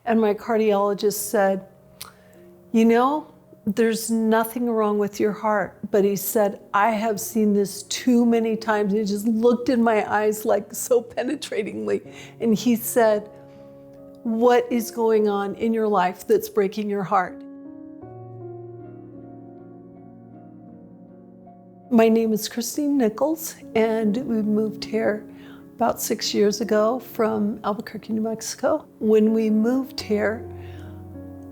And my cardiologist said, you know, there's nothing wrong with your heart. But he said, I have seen this too many times. He just looked in my eyes like so penetratingly. And he said, what is going on in your life that's breaking your heart? My name is Kristy Nichols, and we moved here about 6 years ago from Albuquerque, New Mexico. When we moved here,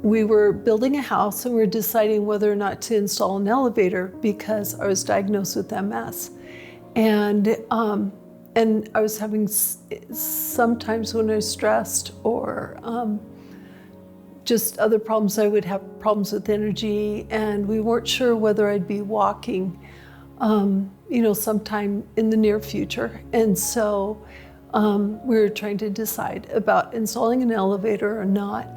we were building a house and we were deciding whether or not to install an elevator because I was diagnosed with MS. And I was having sometimes when I was stressed or just other problems, I would have problems with energy, and we weren't sure whether I'd be walking sometime in the near future. And so we were trying to decide about installing an elevator or not.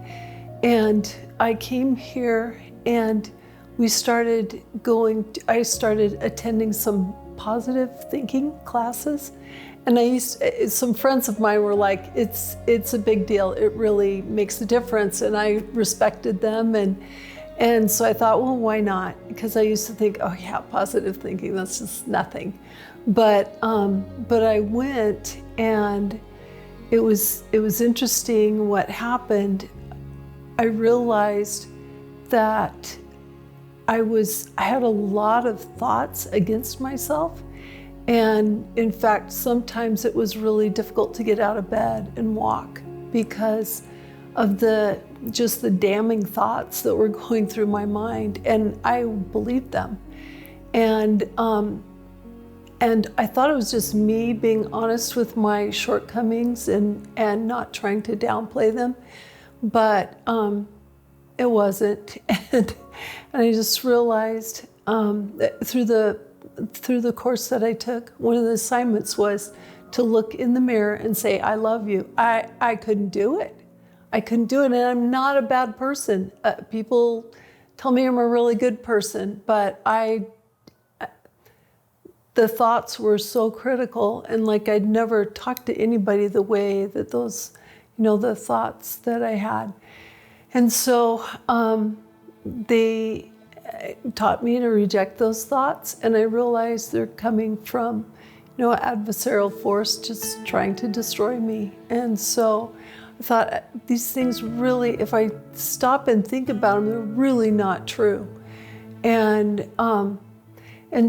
And I came here and I started attending some positive thinking classes. And some friends of mine were like, it's a big deal. It really makes a difference. And I respected them. And so I thought, well, why not? Because I used to think, oh yeah, positive thinking, that's just nothing. But I went, and it was interesting what happened. I realized that I had a lot of thoughts against myself. And in fact, sometimes it was really difficult to get out of bed and walk because of just the damning thoughts that were going through my mind, and I believed them. And I thought it was just me being honest with my shortcomings and not trying to downplay them, but it wasn't. And I just realized that through the course that I took, one of the assignments was to look in the mirror and say, I love you. I couldn't do it. I couldn't do it, and I'm not a bad person. People tell me I'm a really good person, but the thoughts were so critical, and like I'd never talked to anybody the way that those, the thoughts that I had. And so they taught me to reject those thoughts, and I realized they're coming from, an adversarial force just trying to destroy me. And so I thought, these things really, if I stop and think about them, they're really not true. And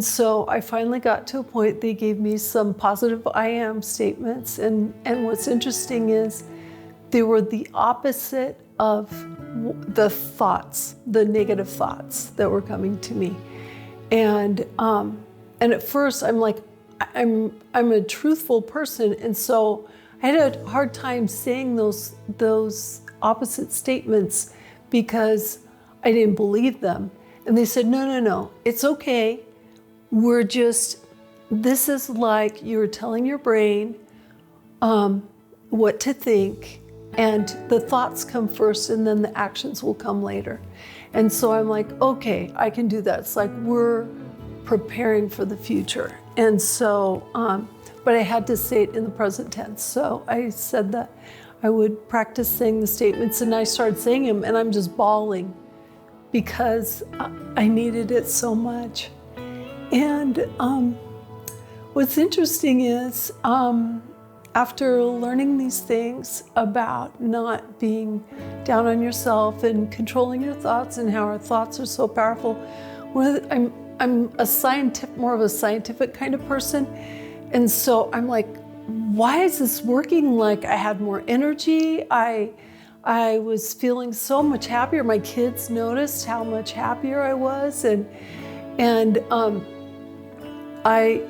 so I finally got to a point, they gave me some positive I am statements. And what's interesting is they were the opposite of the thoughts, the negative thoughts that were coming to me. And at first I'm like, I'm a truthful person. And so I had a hard time saying those opposite statements because I didn't believe them. And they said, no, it's okay. This is like you're telling your brain what to think, and the thoughts come first and then the actions will come later. And so I'm like, okay, I can do that. It's like we're preparing for the future. And so, but I had to say it in the present tense. So I said that I would practice saying the statements, and I started saying them, and I'm just bawling because I needed it so much. And what's interesting is after learning these things about not being down on yourself and controlling your thoughts and how our thoughts are so powerful, I'm more of a scientific kind of person. And so I'm like, why is this working? Like I had more energy. I was feeling so much happier. My kids noticed how much happier I was. And I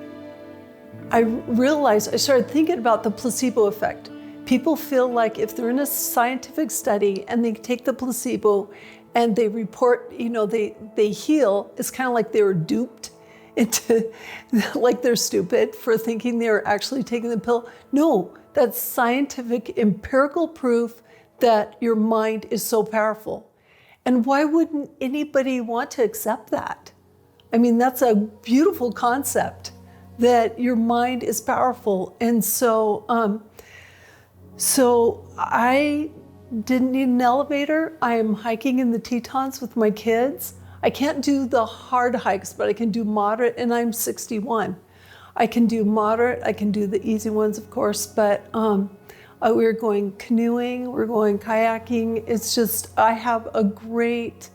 realized, I started thinking about the placebo effect. People feel like if they're in a scientific study and they take the placebo and they report, they heal, it's kind of like they were duped into, like they're stupid for thinking they're actually taking the pill. No, that's scientific, empirical proof that your mind is so powerful. And why wouldn't anybody want to accept that? I mean, that's a beautiful concept, that your mind is powerful. And so I didn't need an elevator. I am hiking in the Tetons with my kids. I can't do the hard hikes, but I can do moderate, and I'm 61. I can do moderate, I can do the easy ones, of course, but we're going canoeing, we're going kayaking. It's just, I have a great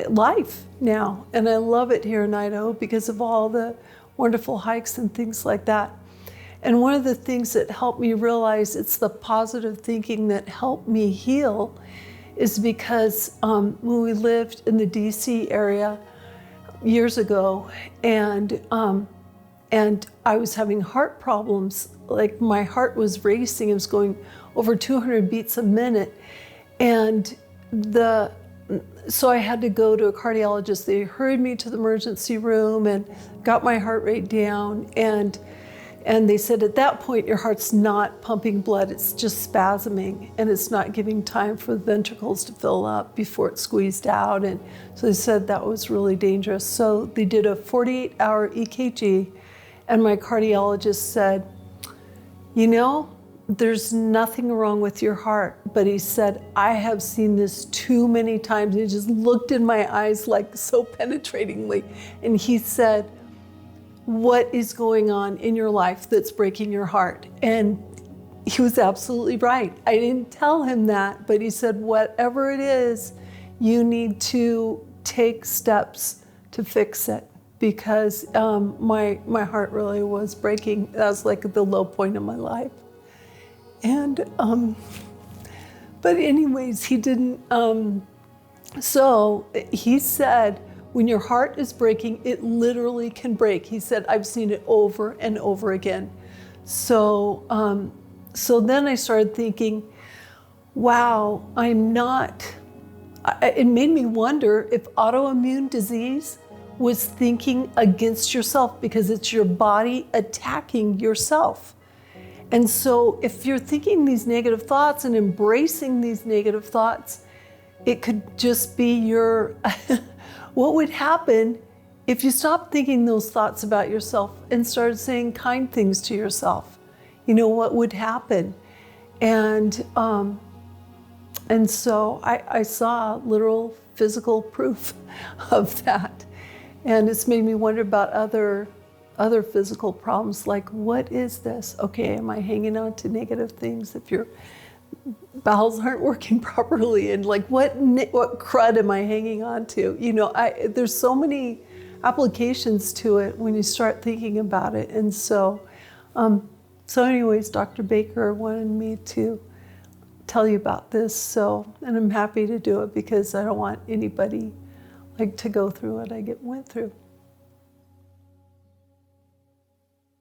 life now, and I love it here in Idaho because of all the wonderful hikes and things like that. And one of the things that helped me realize it's the positive thinking that helped me heal is because when we lived in the DC area years ago, and I was having heart problems, like my heart was racing, it was going over 200 beats a minute, and so I had to go to a cardiologist. They hurried me to the emergency room and got my heart rate down, and they said, at that point, your heart's not pumping blood, it's just spasming, and it's not giving time for the ventricles to fill up before it's squeezed out. And so they said that was really dangerous. So they did a 48-hour EKG, and my cardiologist said, you know, there's nothing wrong with your heart. But he said, I have seen this too many times. He just looked in my eyes like so penetratingly. And he said, what is going on in your life that's breaking your heart? And he was absolutely right. I didn't tell him that, but he said, whatever it is, you need to take steps to fix it, because my heart really was breaking. That was like the low point of my life. And, but anyways, he didn't, so he said, when your heart is breaking, it literally can break. He said, I've seen it over and over again. So, so then I started thinking, wow, it made me wonder if autoimmune disease was thinking against yourself, because it's your body attacking yourself. And so if you're thinking these negative thoughts and embracing these negative thoughts, it could just be your, what would happen if you stopped thinking those thoughts about yourself and started saying kind things to yourself? You know, what would happen? And so I saw literal physical proof of that. And it's made me wonder about other physical problems, like, what is this? Okay, am I hanging on to negative things if your bowels aren't working properly? And like, what crud am I hanging on to? You know, there's so many applications to it when you start thinking about it. And so, so anyways, Dr. Baker wanted me to tell you about this. So, and I'm happy to do it because I don't want anybody like to go through what I went through.